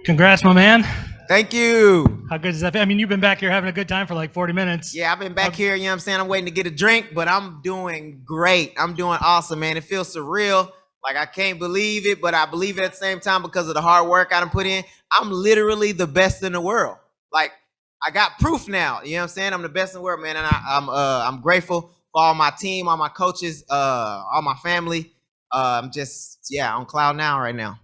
Congrats, my man. Thank you. How good does that feel? I mean, you've been back here having a good time for like 40 minutes. Yeah, I've been back here, you know what I'm saying? I'm waiting to get a drink, but I'm doing great. I'm doing awesome, man. It feels surreal. Like, I can't believe it, but I believe it at the same time because of the hard work I done put in. I'm literally the best in the world. Like, I got proof now, you know what I'm saying? I'm the best in the world, man, and I'm grateful for all my team, all my coaches, all my family. I'm just, on cloud now right now.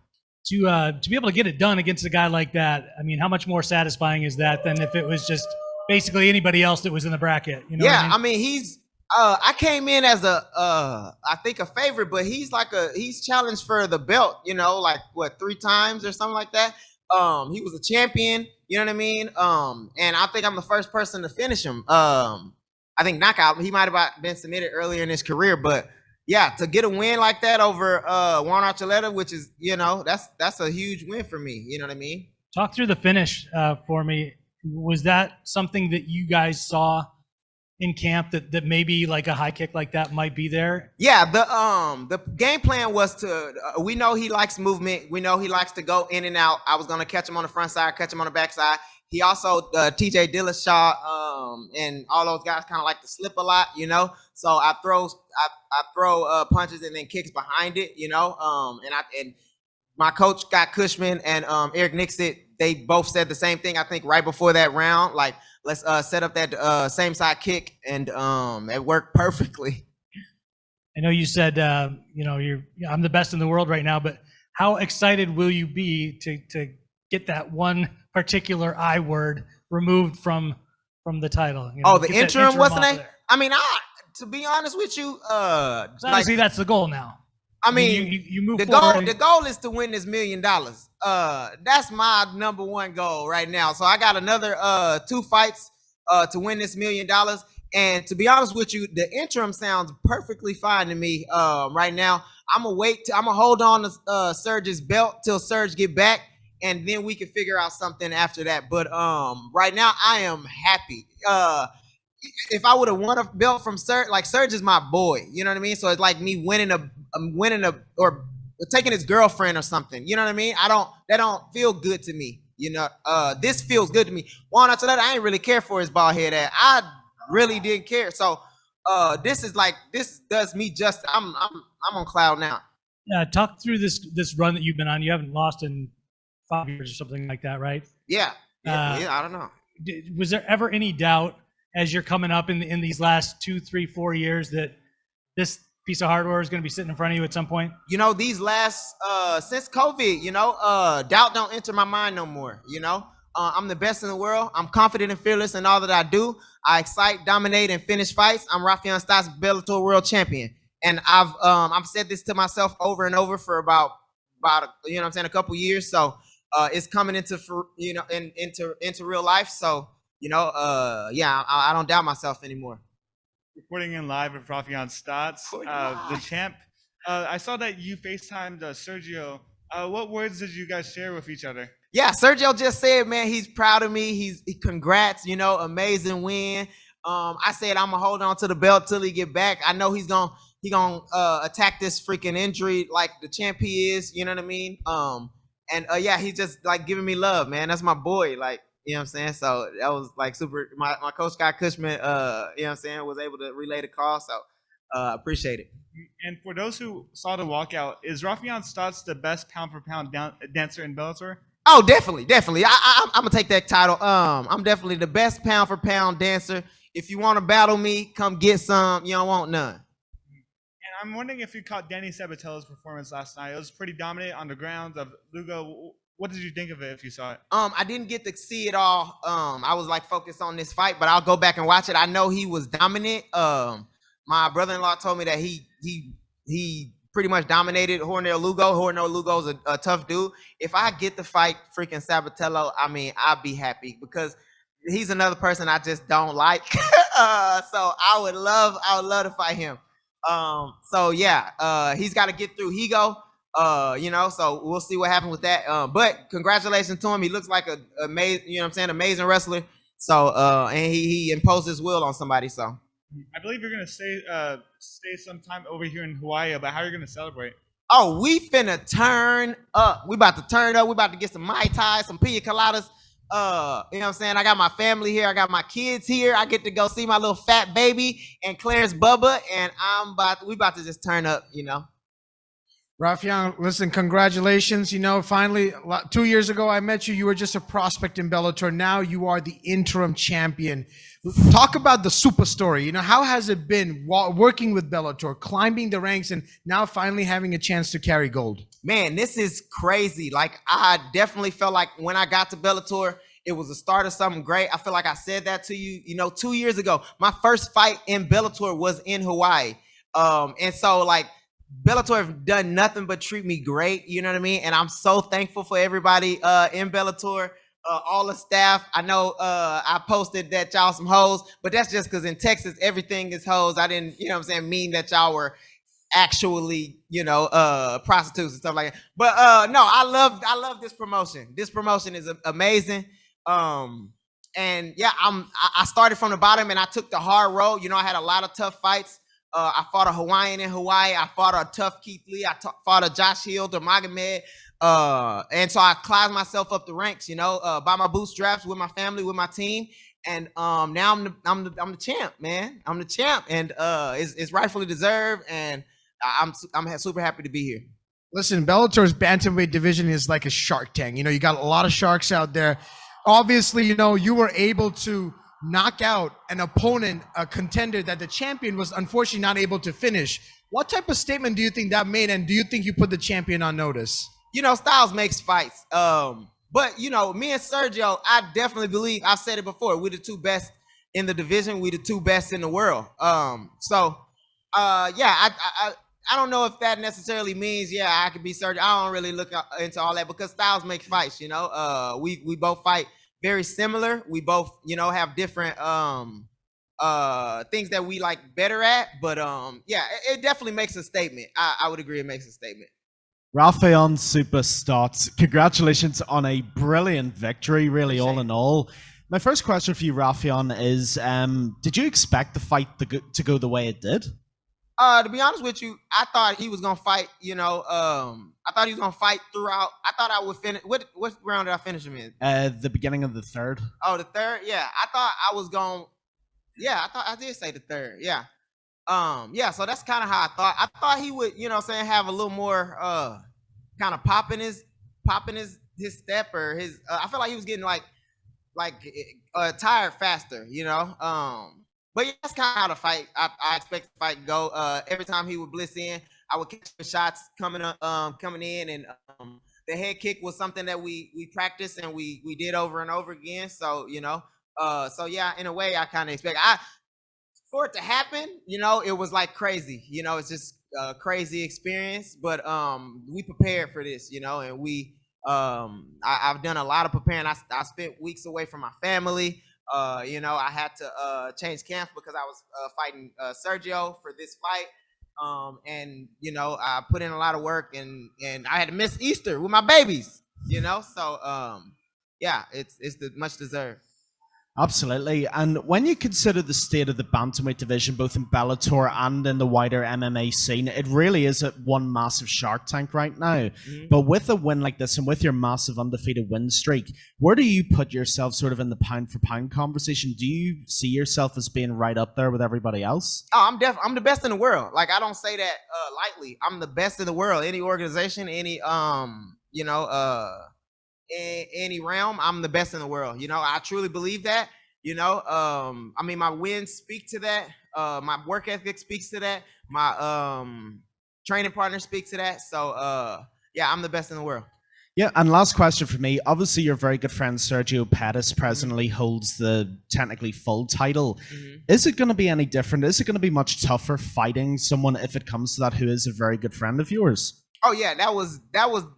To be able to get it done against a guy like that, I mean, how much more satisfying is that than if it was just basically anybody else that was in the bracket? You know I mean, he's I came in as I think a favorite, but he's challenged for the belt, you know, like what, 3 times or something like that. He was a champion, you know what I mean? And I think I'm the first person to finish him. I think knockout. He might have been submitted earlier in his career, but yeah, to get a win like that over Juan Archuleta, which is, you know, that's a huge win for me. You know what I mean? Talk through the finish for me. Was that something that you guys saw in camp that maybe like a high kick like that might be there? Yeah, the game plan was to we know he likes movement. We know he likes to go in and out. I was gonna catch him on the front side, catch him on the back side. He also TJ Dillashaw and all those guys kind of like to slip a lot, you know. So I throw punches and then kicks behind it, you know. And my coach Scott Cushman and Eric Nixit, they both said the same thing. I think right before that round, like, let's set up that same side kick, and it worked perfectly. I know you said you know, I'm the best in the world right now, but how excited will you be to get that one particular I word removed from the title? You know, the interim, what's the name? I mean, to be honest with you, obviously that's the goal now. I mean, you move forward. The goal is to win this $1 million. That's my #1 goal right now. So I got another 2 fights to win this $1 million. And to be honest with you, the interim sounds perfectly fine to me right now. I'm gonna hold on to Serge's belt till Serge get back, and then we can figure out something after that. But right now I am happy. If I would have won a belt from Serge, like, Serge is my boy, you know what I mean? So it's like me winning or taking his girlfriend or something, you know what I mean? That don't feel good to me, you know. This feels good to me. Juan Archuleta, I ain't really care for his bald head. I really didn't care. So this does me just. I'm on cloud now. Yeah, talk through this run that you've been on. You haven't lost in 5 years or something like that, right? Yeah, I don't know. Was there ever any doubt as you're coming up in these last 2, 3, 4 years that this piece of hardware is going to be sitting in front of you at some point? You know, these last since COVID, you know, doubt don't enter my mind no more. You know, I'm the best in the world. I'm confident and fearless in all that I do. I excite, dominate, and finish fights. I'm Raufeon Stots, Bellator World Champion, and I've said this to myself over and over for about you know what I'm saying, a couple years. So it's coming into real life. So, you know, I don't doubt myself anymore. Reporting in live with Raufeon Stots, the champ. I saw that you FaceTimed Sergio. What words did you guys share with each other? Yeah, Sergio just said, man, he's proud of me. He congrats, you know, amazing win. I said I'm gonna hold on to the belt till he get back. I know he gonna attack this freaking injury like the champ he is. You know what I mean? He's just like giving me love, man. That's my boy. Like, you know what I'm saying? So that was like super. My coach Scott Cushman, you know what I'm saying, was able to relay the call. So appreciate it. And for those who saw the walkout, is Raufeon Stots the best pound for pound dancer in Bellator? Oh, definitely. I'm gonna take that title. I'm definitely the best pound for pound dancer. If you want to battle me, come get some. You don't want none. And I'm wondering if you caught Danny Sabatello's performance last night. It was pretty dominant on the ground of Lugo. What did you think of it if you saw it? I didn't get to see it all. I was like focused on this fight, but I'll go back and watch it. I know he was dominant. My brother-in-law told me that he pretty much dominated Hornell Lugo. Hornell Lugo's a tough dude. If I get to fight freaking Sabatello, I mean, I'll be happy because he's another person I just don't like. So I would love to fight him. He's got to get through Higo. You know, so we'll see what happens with that. But congratulations to him. He looks like a amazing, you know what I'm saying, amazing wrestler. So and he imposed his will on somebody. So I believe you're gonna stay some time over here in Hawaii. But how are you gonna celebrate? Oh, we finna turn up. We about to turn up. We about to get some Mai Tai, some pina coladas. You know what I'm saying? I got my family here. I got my kids here. I get to go see my little fat baby and Clarence Bubba, and we about to just turn up, you know. Raufeon, listen, congratulations. You know, finally, 2 years ago, I met you. You were just a prospect in Bellator. Now you are the interim champion. Talk about the super story. You know, how has it been working with Bellator, climbing the ranks, and now finally having a chance to carry gold? Man, this is crazy. Like, I definitely felt like when I got to Bellator, it was the start of something great. I feel like I said that to you, you know, 2 years ago. My first fight in Bellator was in Hawaii. And so, like, Bellator have done nothing but treat me great, you know what I mean? And I'm so thankful for everybody in Bellator, all the staff. I know I posted that y'all some hoes, but that's just because in Texas, everything is hoes. I didn't, you know what I'm saying, mean that y'all were actually, you know, prostitutes and stuff like that. But no, I love this promotion. This promotion is amazing. And yeah, I started from the bottom and I took the hard road. You know, I had a lot of tough fights. I fought a Hawaiian in Hawaii. I fought a tough Keith Lee. I fought a Josh Hill, a Magomed. And so I climbed myself up the ranks, you know, by my bootstraps with my family, with my team. And now I'm the champ, man. I'm the champ, and it's rightfully deserved. And I'm super happy to be here. Listen, Bellator's bantamweight division is like a shark tank. You know, you got a lot of sharks out there. Obviously, you know, you were able to knock out an opponent, a contender that the champion was unfortunately not able to finish. What type of statement do you think that made, and do you think you put the champion on notice? You know, styles makes fights. But, you know, me and Sergio, I definitely believe, I've said it before, we're the two best in the division. We're the two best in the world. Yeah, I don't know if that necessarily means, yeah, I could be Sergio. I don't really look into all that because styles make fights, you know. We both fight very similar. We both, you know, have different things that we like better at. But yeah, it definitely makes a statement. I would agree it makes a statement. Raufeon Stots, congratulations on a brilliant victory, really, all in all. My first question for you, Raufeon, is did you expect the fight to go the way it did? To be honest with you, I thought he was gonna fight. You know, I thought he was gonna fight throughout. I thought I would finish. What round did I finish him in? The beginning of the third. Oh, the third. Yeah, I thought I was going. Yeah, I thought I did say the third. Yeah. Yeah. So that's kind of how I thought. I thought he would, you know, saying have a little more kind of popping his step or his. I feel like he was getting like tired faster. You know. But yeah, that's kind of how the fight. I expect the fight to go. Every time he would blitz in, I would catch the shots coming in, and the head kick was something that we practiced and we did over and over again. So you know, so yeah, in a way, I kind of expect for it to happen. You know, it was like crazy. You know, it's just a crazy experience. But we prepared for this. You know, and we I've done a lot of preparing. I spent weeks away from my family. You know, I had to change camps because I was fighting Sergio for this fight. And you know, I put in a lot of work and I had to miss Easter with my babies, you know? So yeah, it's much deserved. Absolutely. And when you consider the state of the bantamweight division, both in Bellator and in the wider MMA scene, it really is at one massive shark tank right now. Mm-hmm. But with a win like this and with your massive undefeated win streak, where do you put yourself sort of in the pound for pound conversation? Do you see yourself as being right up there with everybody else? Oh, I'm the best in the world. Like, I don't say that lightly. I'm the best in the world. Any organization, any you know, any realm, I'm the best in the world. You know, I truly believe that. You know, I mean, my wins speak to that. My work ethic speaks to that. My training partner speaks to that. So yeah, I'm the best in the world. Yeah, and last question for me. Obviously, your very good friend Sergio Pettis presently holds the technically full title. Mm-hmm. Is it going to be any different? Is it going to be much tougher fighting someone, if it comes to that, who is a very good friend of yours? Oh yeah, that was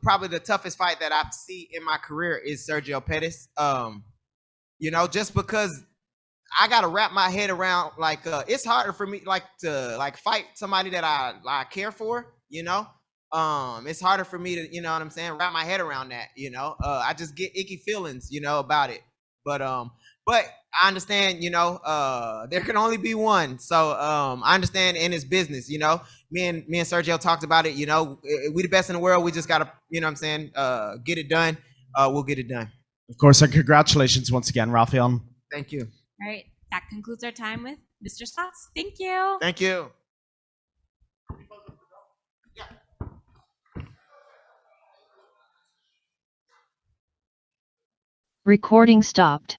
probably the toughest fight that I've seen in my career is Sergio Pettis. You know, just because I gotta wrap my head around like it's harder for me like to like fight somebody that I care for. You know, it's harder for me to, you know what I'm saying, wrap my head around that. You know, I just get icky feelings, you know, about it. But I understand, there can only be one. So I understand in his business, me and Sergio talked about it, we the best in the world. We just gotta, get it done. We'll get it done. Of course, and congratulations once again, Raufeon. Thank you. All right, that concludes our time with Mr. Stots. Thank you. Thank you. Recording stopped.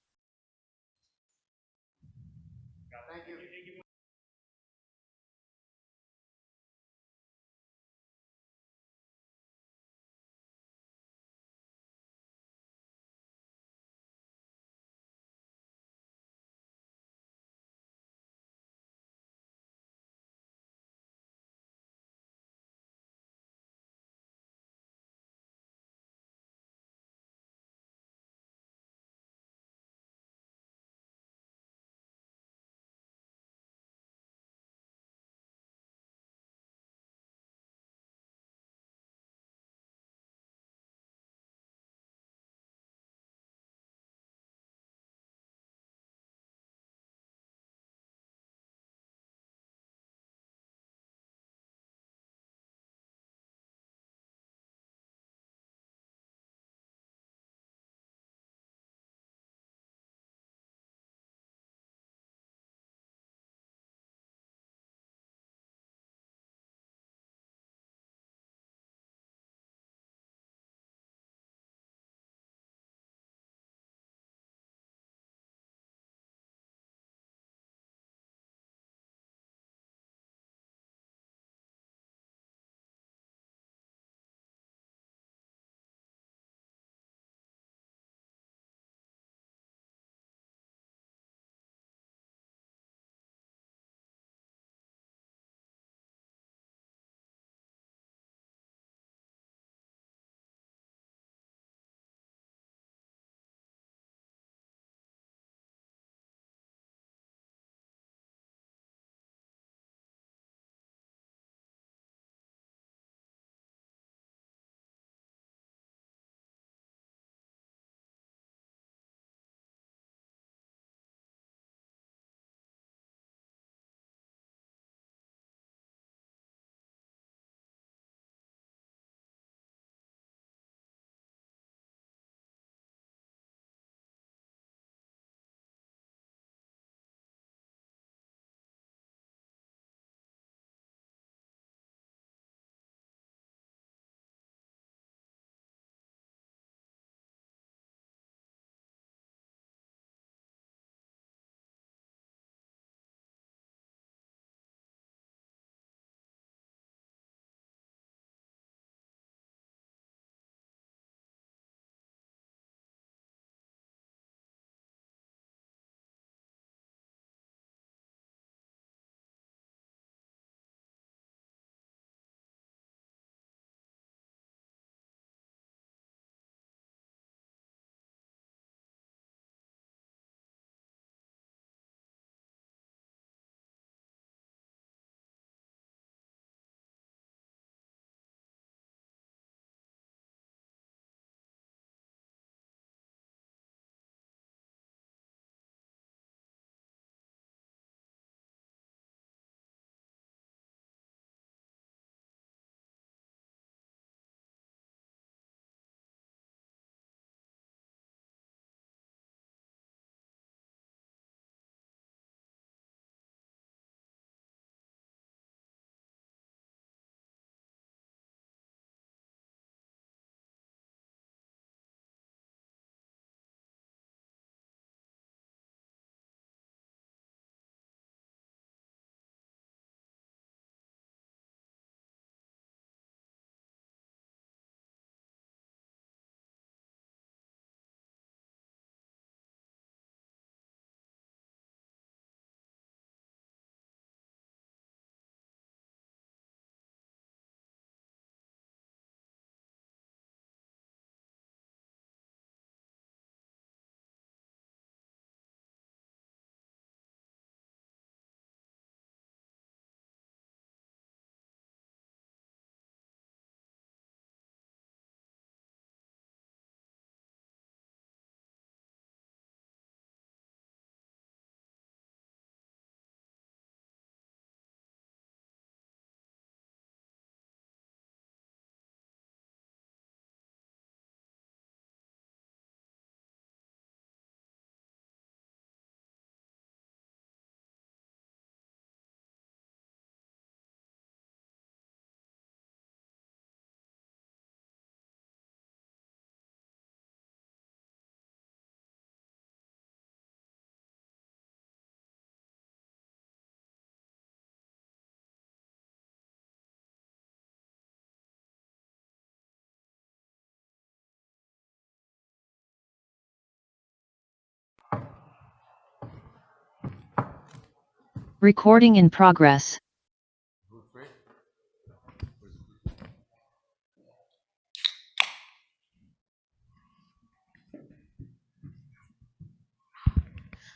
Recording in progress.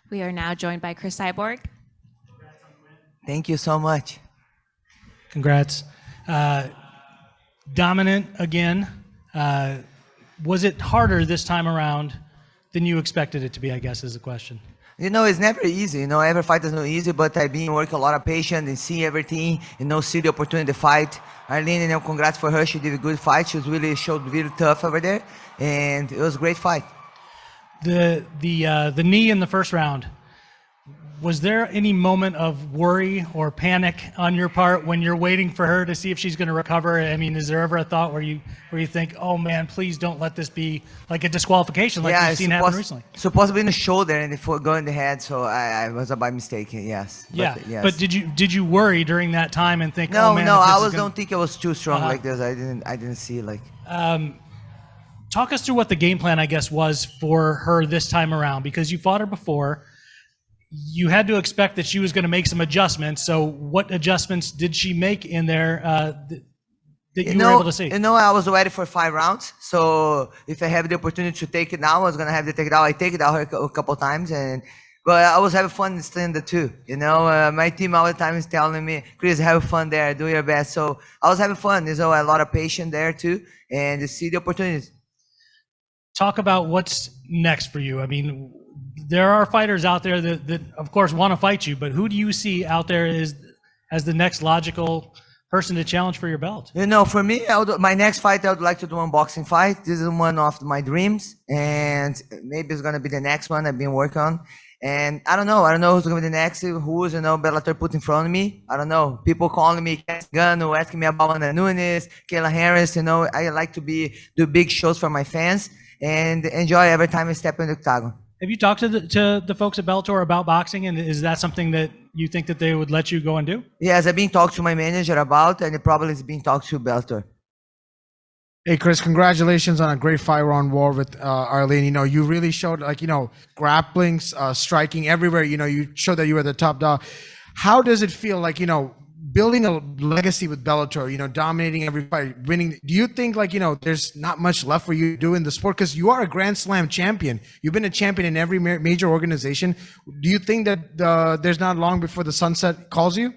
We are now joined by Cris Cyborg. Thank you so much. Congrats. Dominant again. Was it harder this time around than you expected it to be, I guess, is the question. You know, it's never easy. You know, every fight is not easy, but I've been working a lot of patience and see everything, you know, see the opportunity to fight. Arlene, you know, congrats for her. She did a good fight. She was showed really tough over there, and it was a great fight. The knee in the first round, was there any moment of worry or panic on your part when you're waiting for her to see if she's going to recover? I mean, is there ever a thought where you think, oh man, please don't let this be like a disqualification like we've seen happen recently? Supposed to be in the shoulder and the go in the head, so I was by mistake. Yes. But did you worry during that time and think, no, oh man, don't think it was too strong like this. I didn't see like. Talk us through what the game plan, I guess, was for her this time around, because you fought her before. You had to expect that she was going to make some adjustments. So what adjustments did she make in there that you were able to see? You know, I was ready for 5 rounds. So if I have the opportunity to take it now, I was going to have to take it out. I take it out a couple times, but I was having fun still the two. You know, my team all the time is telling me, Cris, have fun there, do your best. So I was having fun. There's a lot of patience there too, and to see the opportunities. Talk about what's next for you. I mean, there are fighters out there that of course want to fight you, but who do you see out there as the next logical person to challenge for your belt? You know, for me, my next fight, I would like to do a boxing fight. This is one of my dreams, and maybe it's going to be the next one I've been working on. And I don't know who's going to be the next, who's, you know, Bellator put in front of me. I don't know. People calling me Gano, asking me about Ana Nunes, Kayla Harris. You know, I like to do big shows for my fans and enjoy every time I step in the octagon. Have you talked to the folks at Bellator about boxing, and is that something that you think that they would let you go and do? Yes, I've been talking to my manager about, and it probably is being talked to Bellator. Hey, Cris, congratulations on a great 5-round war with Arlene. You know, you really showed, like, you know, grappling, striking everywhere. You know, you showed that you were the top dog. How does it feel like, you know, building a legacy with Bellator, you know, dominating every fight, winning? Do you think, like, you know, there's not much left for you to do in the sport? Because you are a Grand Slam champion. You've been a champion in every major organization. Do you think that there's not long before the sunset calls you?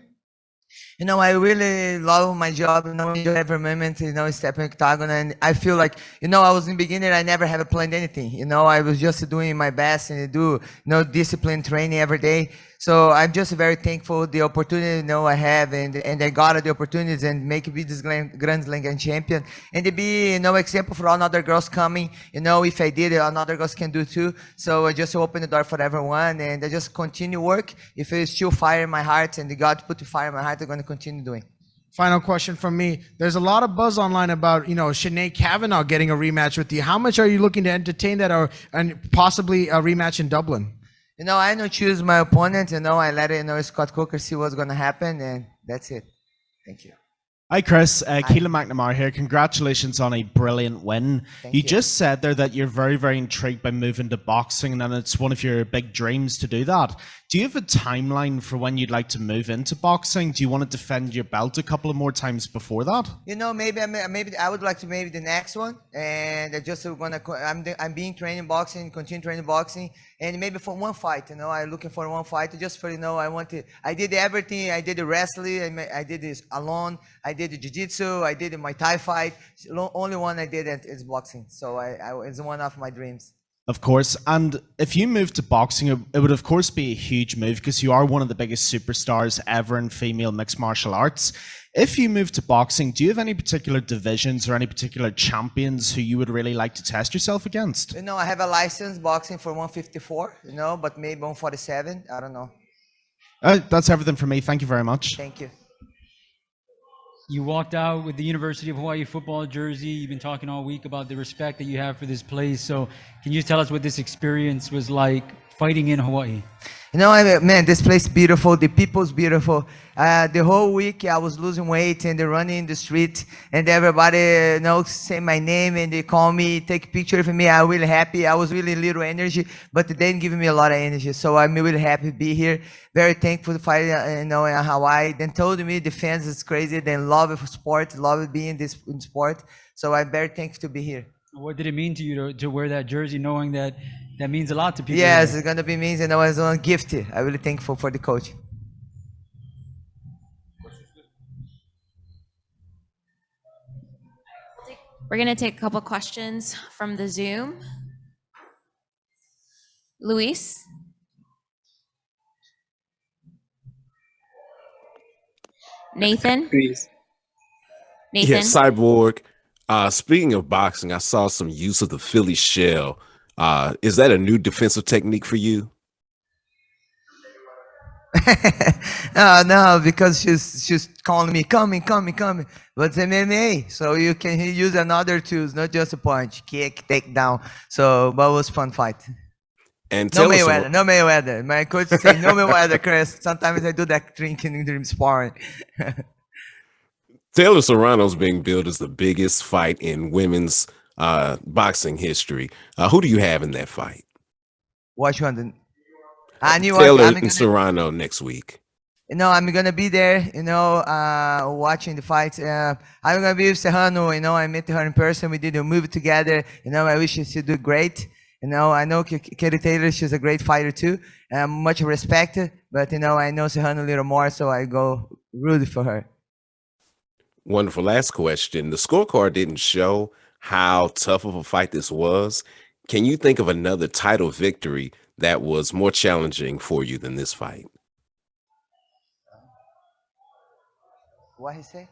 You know, I really love my job, you know, enjoy every moment, you know, stepping octagon. And I feel like, you know, I was in the beginning, I never have planned anything. You know, I was just doing my best and do, you know, discipline training every day. So I'm just very thankful the opportunity, you know, I have, and I got the opportunities and make me this Grand Slam champion, and to be, you know, example for all other girls coming. You know, if I did it, other girls can do too. So I just open the door for everyone, and I just continue work. If it's still fire in my heart, and God put the fire in my heart, I'm going to continue doing. Final question from me. There's a lot of buzz online about, you know, Sinead Kavanagh getting a rematch with you. How much are you looking to entertain that, and possibly a rematch in Dublin? You know, I don't choose my opponent. You know, I let it, you know, Scott Coker see what's going to happen, and that's it. Thank you. Hi, Cris. Keelan McNamara here. Congratulations on a brilliant win. Thank You you. just said there that you're very, very intrigued by moving to boxing, and it's one of your big dreams to do that. Do you have a timeline for when you'd like to move into boxing? Do you want to defend your belt a couple of more times before that? You know, maybe I would like to maybe the next one, and I just gonna. I'm being training boxing, continue training boxing, and maybe for one fight. You know, I'm looking for one fight just for, you know, I did everything. I did the wrestling. I did this alone. I did the jiu-jitsu. I did my Thai fight. Only one I did is boxing. So it's one of my dreams. Of course. And if you move to boxing, it would of course be a huge move because you are one of the biggest superstars ever in female mixed martial arts. If you move to boxing, do you have any particular divisions or any particular champions who you would really like to test yourself against? You know, I have a license boxing for 154, you know, but maybe 147. I don't know. That's everything for me. Thank you very much. Thank you. You walked out with the University of Hawaii football jersey. You've been talking all week about the respect that you have for this place. So can you tell us what this experience was like fighting in Hawaii? You know, man, this place is beautiful. The people's beautiful. The whole week I was losing weight and running in the street, and everybody, say my name and they call me, take picture of me. I'm really happy. I was really little energy, but they didn't give me a lot of energy. So I'm really happy to be here. Very thankful to fight, in Hawaii. Then told me the fans is crazy. They love sport, love being in sport. So I'm very thankful to be here. What did it mean to you to wear that jersey, knowing that means a lot to people? Yes, it's gonna be means, and I was on gift. I'm really thankful for the coach. We're going to take a couple questions from the Zoom. Luis? Nathan? Nathan? Yeah, Cyborg. Speaking of boxing, I saw some use of the Philly shell. Is that a new defensive technique for you? No, because she's calling me, coming. But it's MMA, so you can use another tools, not just a punch, kick, take down. So, but it was fun fight. And No Mayweather. My coach said no Mayweather, Chris. Sometimes I do that drinking during sparring. Taylor Serrano's being billed as the biggest fight in women's boxing history. Who do you have in that fight? Which one? Taylor and Serrano next week. I'm gonna be there, watching the fight. I'm gonna be with Serrano, I met her in person. We did a movie together. I wish she do great. I know Katie Taylor, she's a great fighter too. Much respect, but I know Serrano a little more, so I go root for her. Wonderful. Last question. The scorecard didn't show how tough of a fight this was. Can you think of another title victory that was more challenging for you than this fight? What he say?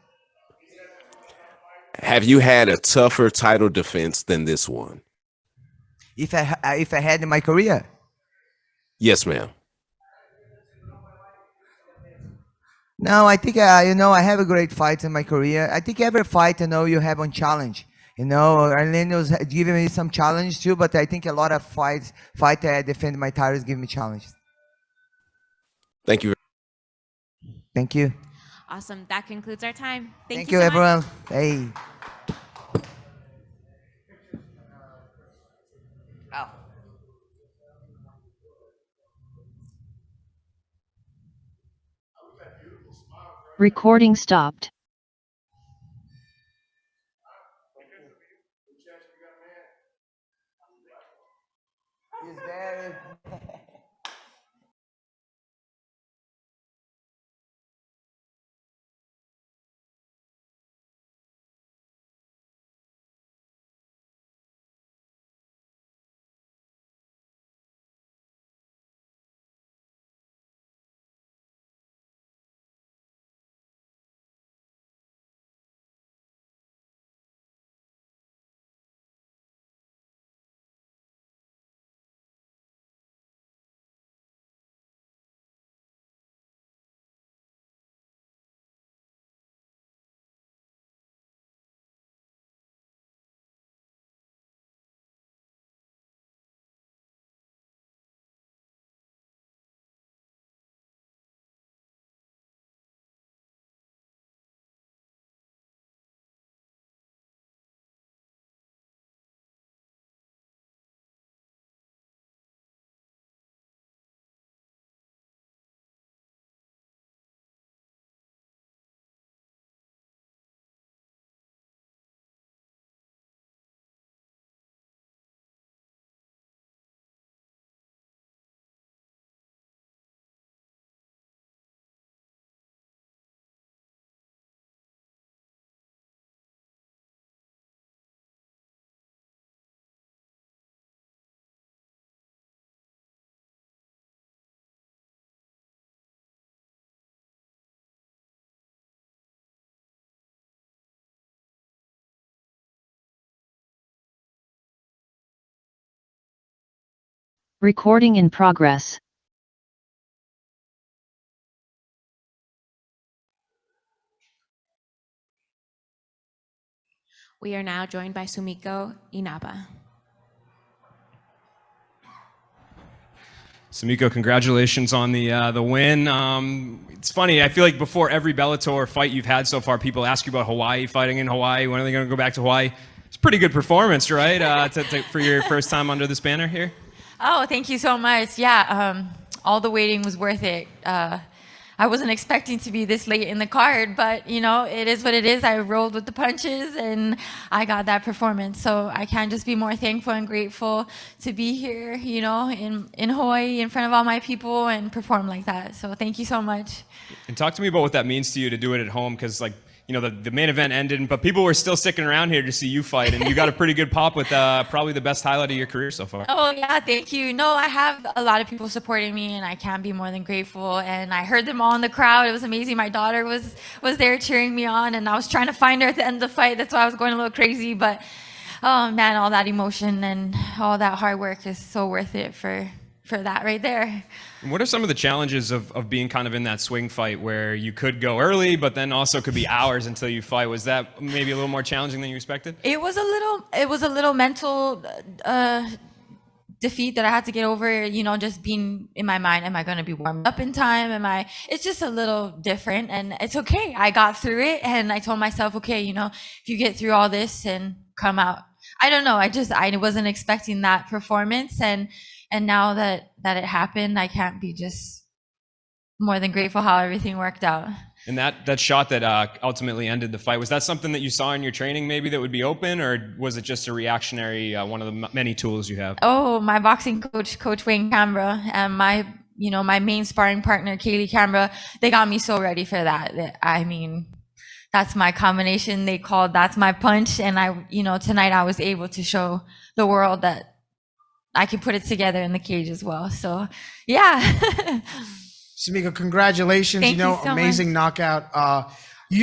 Have you had a tougher title defense than this one? If I had in my career? Yes, ma'am. No, I think I have a great fight in my career. I think every fight you have on challenge. Arlene was giving me some challenge too, but I think a lot of fight I defend my titles give me challenge. Thank you. Thank you. Awesome. That concludes our time. Thank you so everyone. much. Hey. Recording stopped. He's very Recording in progress. We are now joined by Sumiko Inaba. Sumiko, congratulations on the win. It's funny. I feel like before every Bellator fight you've had so far, people ask you about Hawaii, fighting in Hawaii. When are they going to go back to Hawaii? It's a pretty good performance, right? For your first time under this banner here. Oh, thank you so much. Yeah, all the waiting was worth it. I wasn't expecting to be this late in the card, but you know, it is what it is. I rolled with the punches and I got that performance. So I can't just be more thankful and grateful to be here, you know, in Hawaii in front of all my people and perform like that. So thank you so much. And talk to me about what that means to you to do it at home, because like, you know, the main event ended, but people were still sticking around here to see you fight, and you got a pretty good pop with probably the best highlight of your career so far. Oh yeah, thank you. No, I have a lot of people supporting me, and I can't be more than grateful. And I heard them all in the crowd. It was amazing. My daughter was there cheering me on, and I was trying to find her at the end of the fight. That's why I was going a little crazy. But oh man, all that emotion and all that hard work is so worth it for that right there. And what are some of the challenges of being kind of in that swing fight where you could go early, but then also could be hours until you fight? Was that maybe a little more challenging than you expected? It was a little mental defeat that I had to get over, you know, just being in my mind, am I going to be warmed up in time? It's just a little different, and it's okay. I got through it, and I told myself, okay, you know, if you get through all this and come out. I don't know. I wasn't expecting that performance, and now that it happened, I can't be just more than grateful how everything worked out. And that shot that ultimately ended the fight, was that something that you saw in your training maybe that would be open, or was it just a reactionary, one of the many tools you have? Oh, my boxing Coach Wayne Canberra, and my main sparring partner, Kaylee Canberra, they got me so ready for that. I mean, that's my combination. They called, that's my punch. And tonight I was able to show the world that I can put it together in the cage as well. So, yeah. Sumiko, congratulations. Thank you so amazing much. knockout.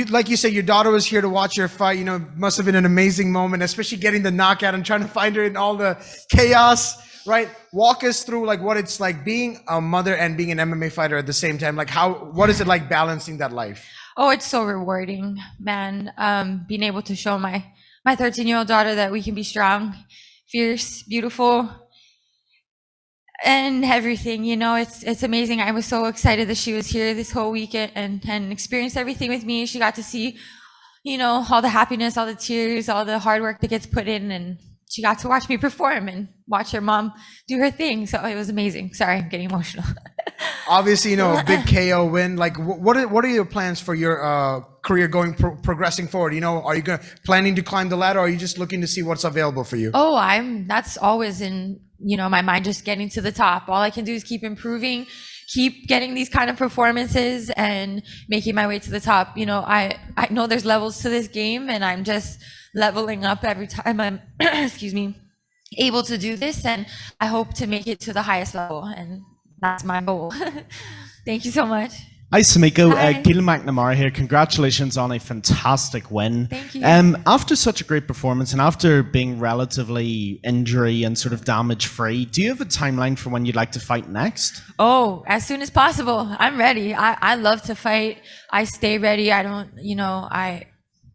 Like you said, your daughter was here to watch your fight. You know, it must have been an amazing moment, especially getting the knockout and trying to find her in all the chaos, right? Walk us through like what it's like being a mother and being an MMA fighter at the same time. Like what is it like balancing that life? Oh, it's so rewarding, man. Being able to show my 13-year-old daughter that we can be strong, fierce, beautiful, and everything, you know, it's amazing. I was so excited that she was here this whole weekend and experienced everything with me. She got to see, you know, all the happiness, all the tears, all the hard work that gets put in, and she got to watch me perform and watch her mom do her thing. So it was amazing. Sorry, I'm getting emotional. Obviously, you know, a big KO win. Like, what are your plans for your career progressing forward? You know, are you planning to climb the ladder, or are you just looking to see what's available for you? Oh, that's always in, you know, my mind, just getting to the top. All I can do is keep improving, keep getting these kind of performances and making my way to the top. You know, I know there's levels to this game, and I'm just leveling up every time I'm, excuse me, able to do this. And I hope to make it to the highest level. And that's my goal. Thank you so much. Hi, Sumiko. Hi. Keelan McNamara here. Congratulations on a fantastic win. Thank you. After such a great performance and after being relatively injury and sort of damage free, do you have a timeline for when you'd like to fight next? Oh, as soon as possible. I'm ready. I love to fight. I stay ready. I don't, you know,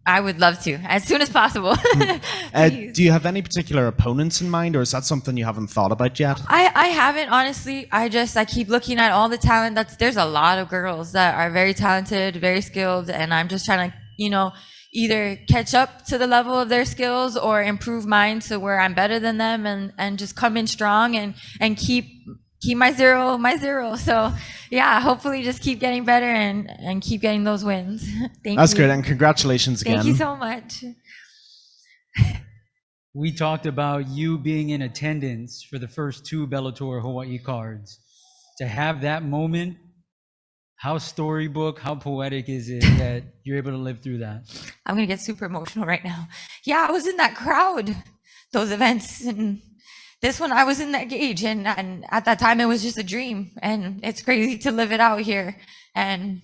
I would love to, as soon as possible. Do you have any particular opponents in mind, or is that something you haven't thought about yet? I haven't, honestly. I keep looking at all the talent. There's a lot of girls that are very talented, very skilled, and I'm just trying to, you know, either catch up to the level of their skills or improve mine to where I'm better than them, and just come in strong and keep my zero. So yeah, hopefully just keep getting better and keep getting those wins. Thank you. That's great, and congratulations again. Thank you so much. We talked about you being in attendance for the first 2 Bellator Hawaii cards. To have that moment, how storybook, how poetic is it that you're able to live through that? I'm gonna get super emotional right now. Yeah, I was in that crowd, those events, and this one, I was in that cage, and at that time, it was just a dream, and it's crazy to live it out here, and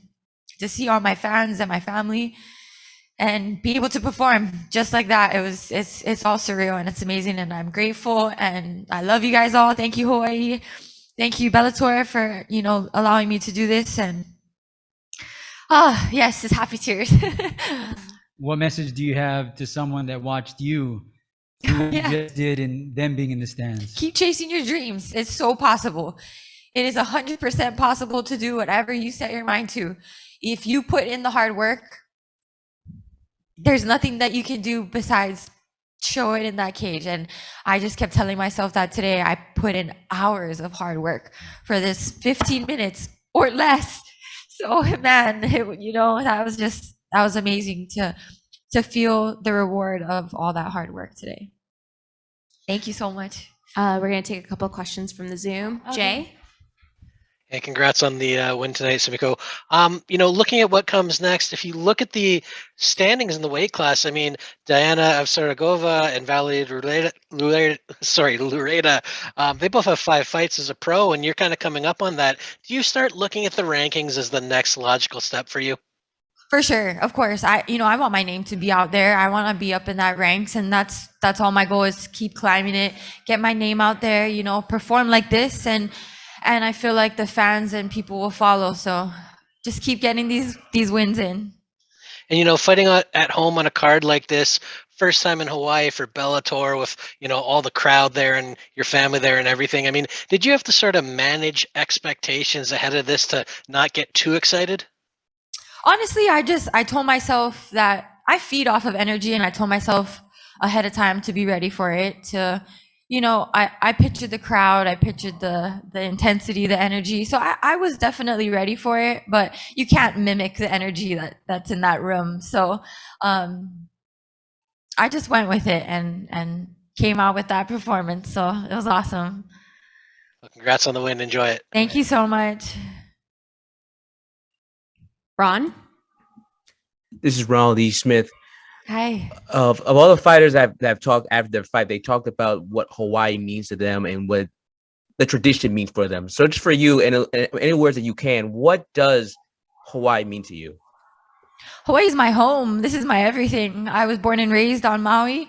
to see all my fans and my family, and be able to perform just like that. It's all surreal, and it's amazing, and I'm grateful, and I love you guys all. Thank you, Hawaii. Thank you, Bellator, for, you know, allowing me to do this, and yes, it's happy tears. What message do you have to someone that watched you? What you just did, and them being in the stands? Keep chasing your dreams. It's so possible. It is 100% possible to do whatever you set your mind to. If you put in the hard work, there's nothing that you can do besides show it in that cage. And I just kept telling myself that today. I put in hours of hard work for this 15 minutes or less. So man, that was amazing to feel the reward of all that hard work today. Thank you so much. We're going to take a couple of questions from the Zoom. Okay. Jay? Hey, congrats on the win tonight, Sumiko. Looking at what comes next, if you look at the standings in the weight class, I mean, Diana Avsaragova and Valerie Lureta, they both have 5 fights as a pro, and you're kind of coming up on that. Do you start looking at the rankings as the next logical step for you? For sure, of course. I want my name to be out there. I want to be up in that ranks, and that's all my goal is to keep climbing it, get my name out there, perform like this, and I feel like the fans and people will follow. So just keep getting these wins in. And fighting at home on a card like this, first time in Hawaii for Bellator with all the crowd there and your family there and everything. I mean, did you have to sort of manage expectations ahead of this to not get too excited? Honestly, I told myself that I feed off of energy, and I told myself ahead of time to be ready for it. To, I pictured the crowd, I pictured the intensity, the energy. So I was definitely ready for it, but you can't mimic the energy that's in that room. So I just went with it and came out with that performance. So it was awesome. Well, congrats on the win. Enjoy it. Thank you so much. Ron? This is Ronald E. Smith. Hi. Of all the fighters that have talked after their fight, they talked about what Hawaii means to them and what the tradition means for them. So just for you, in any words that you can, what does Hawaii mean to you? Hawaii is my home. This is my everything. I was born and raised on Maui.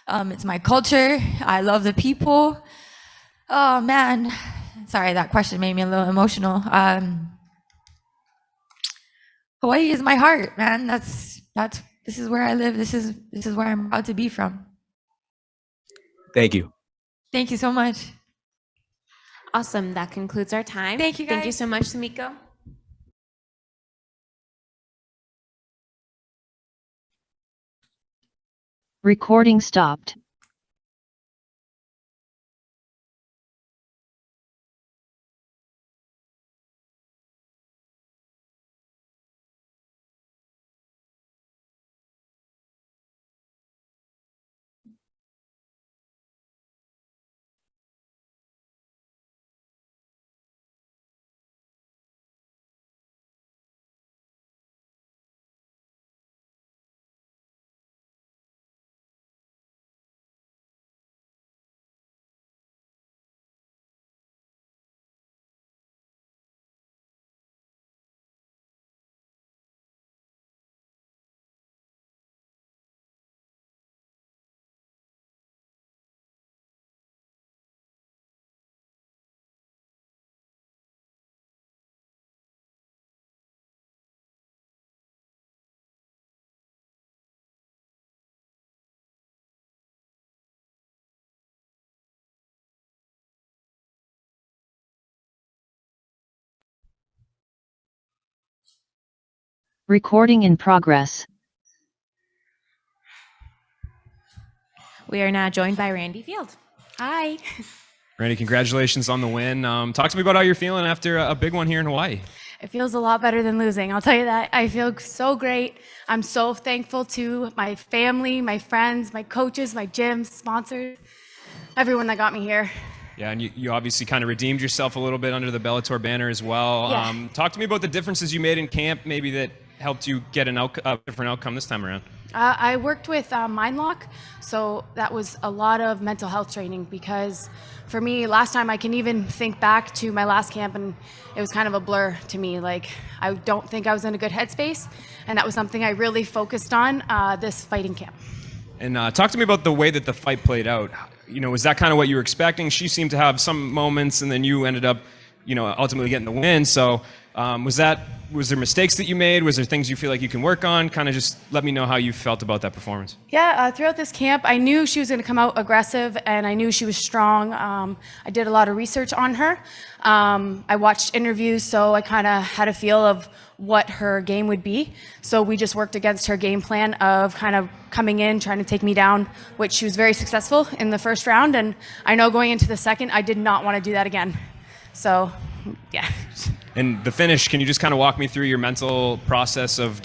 It's my culture. I love the people. Oh man, sorry, that question made me a little emotional. Hawaii is my heart, man. This is where I live. This is where I'm proud to be from. Thank you. Thank you so much. Awesome. That concludes our time. Thank you, guys. Thank you so much, Sumiko. Recording stopped. Recording in progress. We are now joined by Randi Field. Hi. Randi, congratulations on the win. Talk to me about how you're feeling after a big one here in Hawaii. It feels a lot better than losing. I'll tell you that. I feel so great. I'm so thankful to my family, my friends, my coaches, my gym, sponsors, everyone that got me here. Yeah, and you obviously kind of redeemed yourself a little bit under the Bellator banner as well. Yeah. Talk to me about the differences you made in camp, maybe that helped you get a different outcome this time around. I worked with MindLock, so that was a lot of mental health training because for me, last time I can even think back to my last camp and it was kind of a blur to me. Like, I don't think I was in a good headspace, and that was something I really focused on this fighting camp. And talk to me about the way that the fight played out. Was that kind of what you were expecting? She seemed to have some moments, and then you ended up, ultimately getting the win. So Was there mistakes that you made? Was there things you feel like you can work on? Kind of just let me know how you felt about that performance. Yeah, throughout this camp, I knew she was going to come out aggressive, and I knew she was strong. I did a lot of research on her. I watched interviews, so I kind of had a feel of what her game would be. So we just worked against her game plan of kind of coming in, trying to take me down, which she was very successful in the first round. And I know going into the second, I did not want to do that again. So, yeah. And the finish, can you just kind of walk me through your mental process of,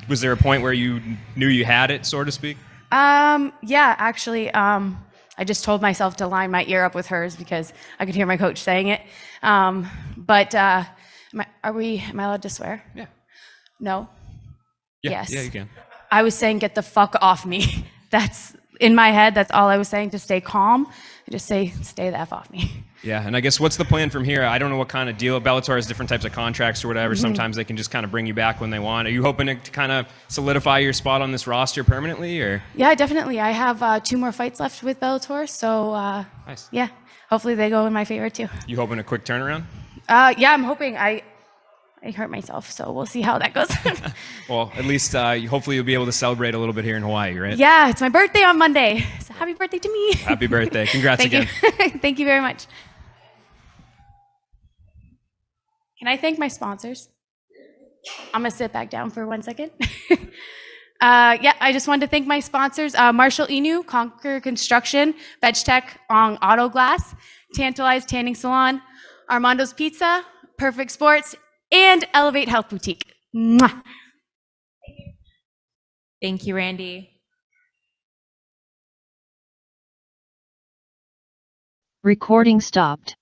was there a point where you knew you had it, so to speak? Yeah, actually, I just told myself to line my ear up with hers because I could hear my coach saying it. Am I allowed to swear? Yeah. No? Yeah, Yes. Yeah, you can. I was saying, get the fuck off me. That's in my head. That's all I was saying, to stay calm. I just say, stay the F off me. Yeah, and I guess what's the plan from here? I don't know what kind of deal. Bellator has different types of contracts or whatever. Mhm. Sometimes they can just kind of bring you back when they want. Are you hoping to kind of solidify your spot on this roster permanently, or? Yeah, definitely. I have 2 more fights left with Bellator, so Nice. yeah, hopefully they go in my favor too. You hoping a quick turnaround? Yeah, I'm hoping. I hurt myself, so we'll see how that goes. Well, at least hopefully you'll be able to celebrate a little bit here in Hawaii, right? Yeah, it's my birthday on Monday, so happy birthday to me. Happy birthday. Congrats Thank again. you. Thank you very much. Can I thank my sponsors? I'm gonna sit back down for 1 second. Yeah, I just wanted to thank my sponsors, Marshall Inu, Coker Construction, VegTech on Auto Glass, Tantalize Tanning Salon, Armando's Pizza, Perfect Sports, and Elevate Health Boutique. Mwah. Thank you, Randy. Recording stopped.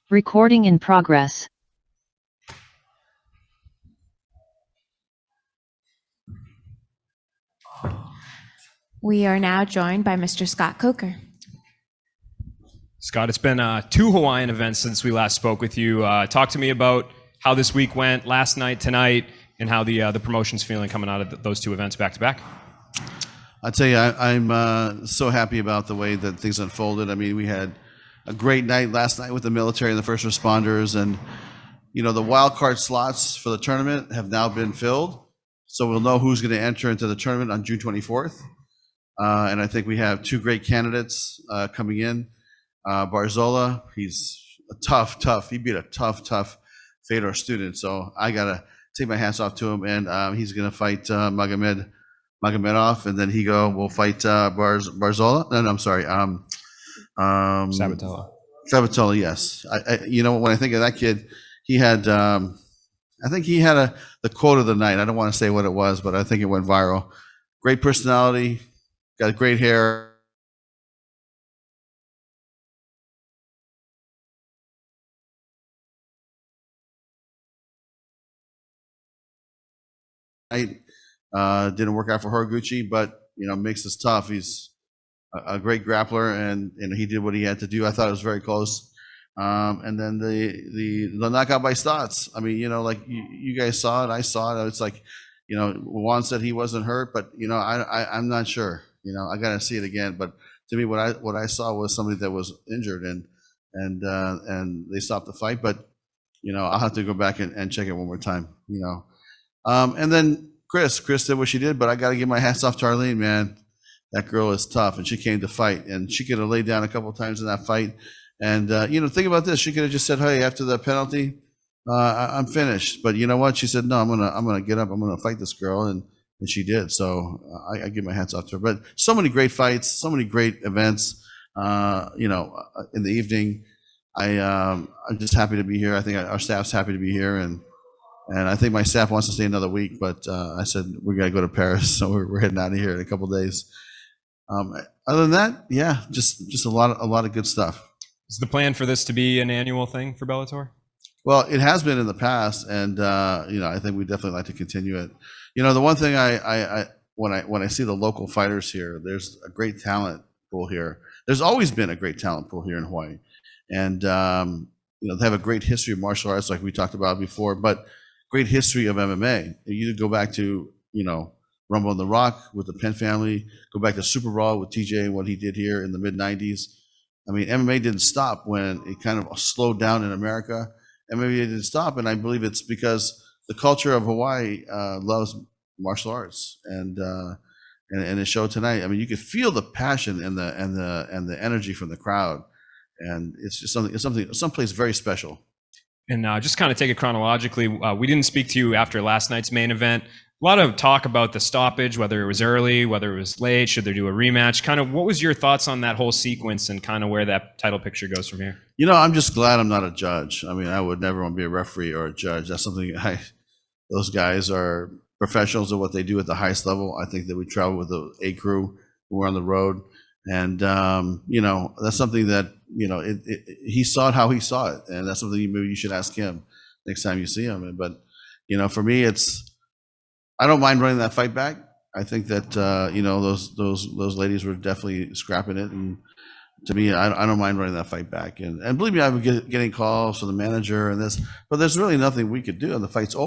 Recording in progress. We are now joined by Mr. Scott Coker. Scott, it's been 2 Hawaiian events since we last spoke with you. Talk to me about how this week went, last night, tonight, and how the promotion's feeling coming out of those 2 events back to back. I'll tell you, I'm so happy about the way that things unfolded. I mean, we had a great night last night with the military and the first responders, and the wild card slots for the tournament have now been filled, so we'll know who's going to enter into the tournament on June 24th. And I think we have 2 great candidates coming in. Barzola, he's a tough. He beat a tough Fedor student, so I gotta take my hats off to him. And he's gonna fight Magomedov, and then will fight Barzola. No, I'm sorry. Sabatola, yes. When I think of that kid, he had, I think he had the quote of the night. I don't want to say what it was, but I think it went viral. Great personality, got great hair. Didn't work out for Horiguchi, but makes us tough. He's a great grappler, and he did what he had to do. I thought it was very close. And then the knockout by Stots. I mean, like you guys saw it, I saw it. It's like, Juan said he wasn't hurt, but I'm not sure. I gotta see it again. But to me, what I saw was somebody that was injured, and they stopped the fight. But I'll have to go back and check it one more time. And then Cris did what she did, but I got to give my hats off to Arlene, man. That girl is tough, and she came to fight, and she could have laid down a couple of times in that fight. And think about this: she could have just said, "Hey, after the penalty, I'm finished." But you know what? She said, "No, I'm gonna get up. I'm gonna fight this girl," and she did. So I give my hats off to her. But so many great fights, so many great events. In the evening, I'm just happy to be here. I think our staff's happy to be here, and I think my staff wants to stay another week, but I said we got to go to Paris, so we're heading out of here in a couple of days. Other than that, yeah, just a lot of good stuff. Is the plan for this to be an annual thing for Bellator? Well, it has been in the past, and I think we definitely like to continue it. The one thing when I see the local fighters here, there's a great talent pool here. There's always been a great talent pool here in Hawaii, and they have a great history of martial arts, like we talked about before, but great history of MMA. You go back to, Rumble on the Rock with the Penn family, go back to Super Raw with TJ and what he did here in the mid-90s. I mean, MMA didn't stop when it kind of slowed down in America. MMA didn't stop, and I believe it's because the culture of Hawaii loves martial arts, and it showed tonight. I mean, you could feel the passion and the energy from the crowd, and it's just someplace very special. And just kind of take it chronologically, we didn't speak to you after last night's main event. A lot of talk about the stoppage, whether it was early, whether it was late, should they do a rematch? Kind of what was your thoughts on that whole sequence and kind of where that title picture goes from here? I'm just glad I'm not a judge. I mean, I would never want to be a referee or a judge. That's something those guys are professionals at what they do at the highest level. I think that we travel with the A crew. We're on the road. And, that's something that, he saw it how he saw it. And that's something maybe you should ask him next time you see him. But, for me, I don't mind running that fight back. I think that, those ladies were definitely scrapping it. And to me, I don't mind running that fight back. And believe me, I've been getting calls from the manager and this, but there's really nothing we could do. And the fight's over.